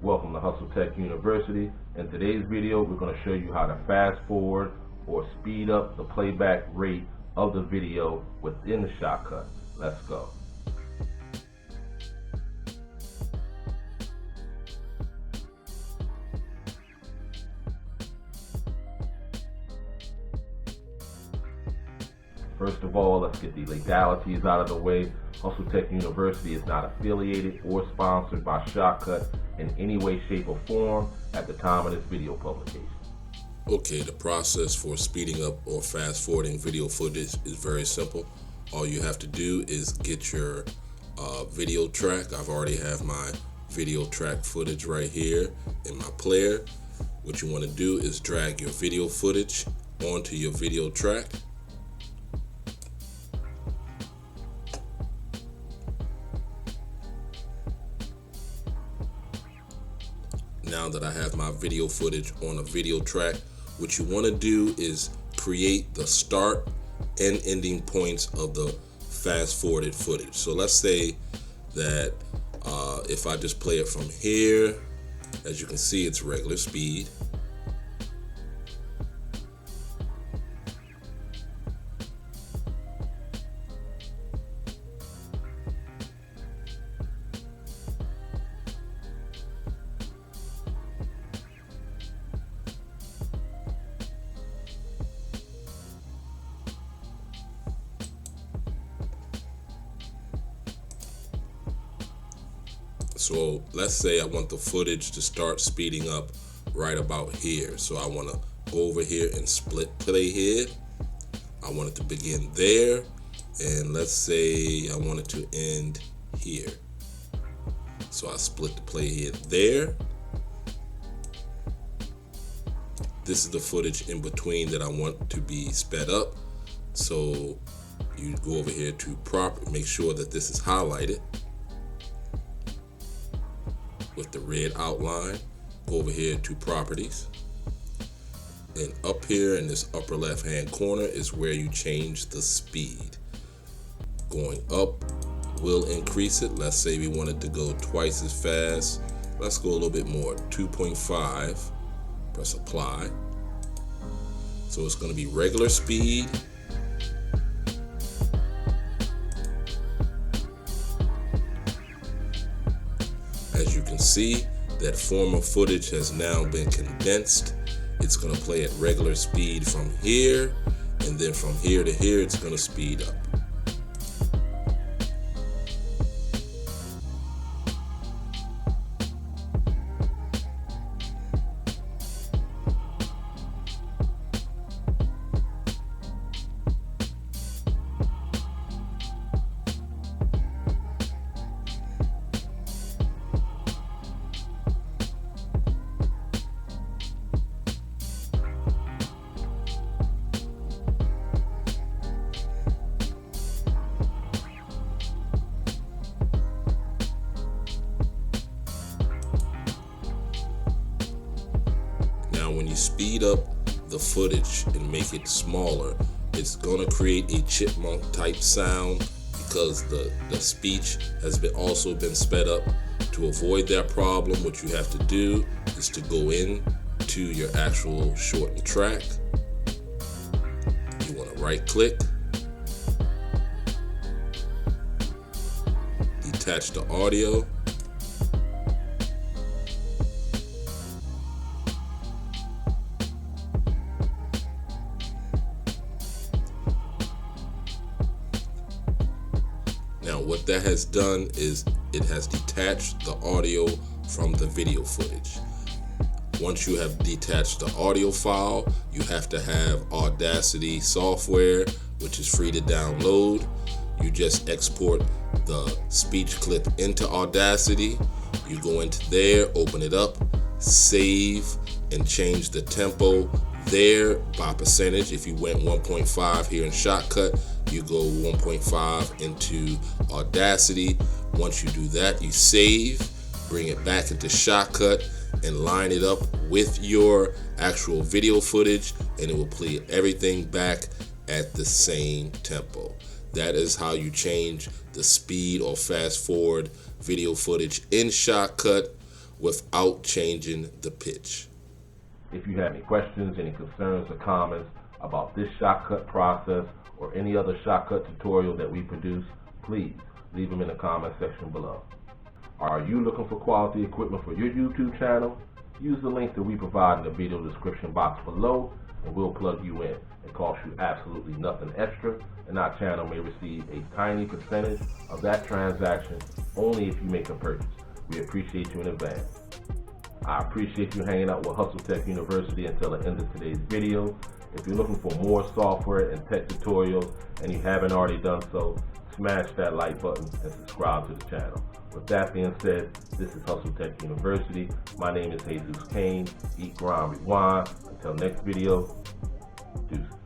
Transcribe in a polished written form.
Welcome to Hustle Tech University. In today's video, we're going to show you how to fast forward or speed up the playback rate of the video within the SHOTCUT. Let's go. First of all, let's get the legalities out of the way. Hustle Tech University is not affiliated or sponsored by SHOTCUT in any way, shape, or form at the time of this video publication. Okay, the process for speeding up or fast forwarding video footage is very simple. All you have to do is get your video track. I've already have my video track footage right here in my player. What you want to do is drag your video footage onto your video track. Now that I have my video footage on a video track, what you want to do is create the start and ending points of the fast forwarded footage. So let's say that if I just play it from here, as you can see, it's regular speed. So let's say I want the footage to start speeding up right about here. So I want to go over here and split playhead. I want it to begin there, and let's say I want it to end here. So I split the playhead there. This is the footage in between that I want to be sped up. So you go over here to make sure that this is highlighted with the red outline. Go over here to properties, and up here in this upper left hand corner is where you change the speed. Going up will increase it. Let's say we wanted to go twice as fast. Let's go a little bit more, 2.5. Press apply. So it's going to be regular speed. As you can see, that former footage has now been condensed. It's going to play at regular speed from here, and then from here to here, it's going to speed up. When you speed up the footage and make it smaller, it's going to create a chipmunk type sound because the speech has also been sped up. To avoid that problem, what you have to do is to go in to your actual shortened track. You want to right click, detach the audio. Now what that has done is it has detached the audio from the video footage. Once you have detached the audio file, you have to have Audacity software, which is free to download. You just export the speech clip into Audacity. You go into there, open it up, save, and change the tempo there by percentage. If you went 1.5 here in SHOTCUT, you go 1.5 into Audacity. Once you do that, you save, bring it back into SHOTCUT, and line it up with your actual video footage, and it will play everything back at the same tempo. That is how you change the speed or fast forward video footage in SHOTCUT. without changing the pitch. If you have any questions, any concerns or comments about this SHOTCUT process or any other SHOTCUT tutorial that we produce, please leave them in the comment section below. Are you looking for quality equipment for your YouTube channel? Use the link that we provide in the video description box below and we'll plug you in. It costs you absolutely nothing extra, and our channel may receive a tiny percentage of that transaction only if you make a purchase. We appreciate you in advance. I appreciate you hanging out with Hustle Tech University until the end of today's video. If you're looking for more software and tech tutorials and you haven't already done so, smash that like button and subscribe to the channel. With that being said, this is Hustle Tech University. My name is Jesus CAIN. Eat, grind, rewind. Until next video, deuces.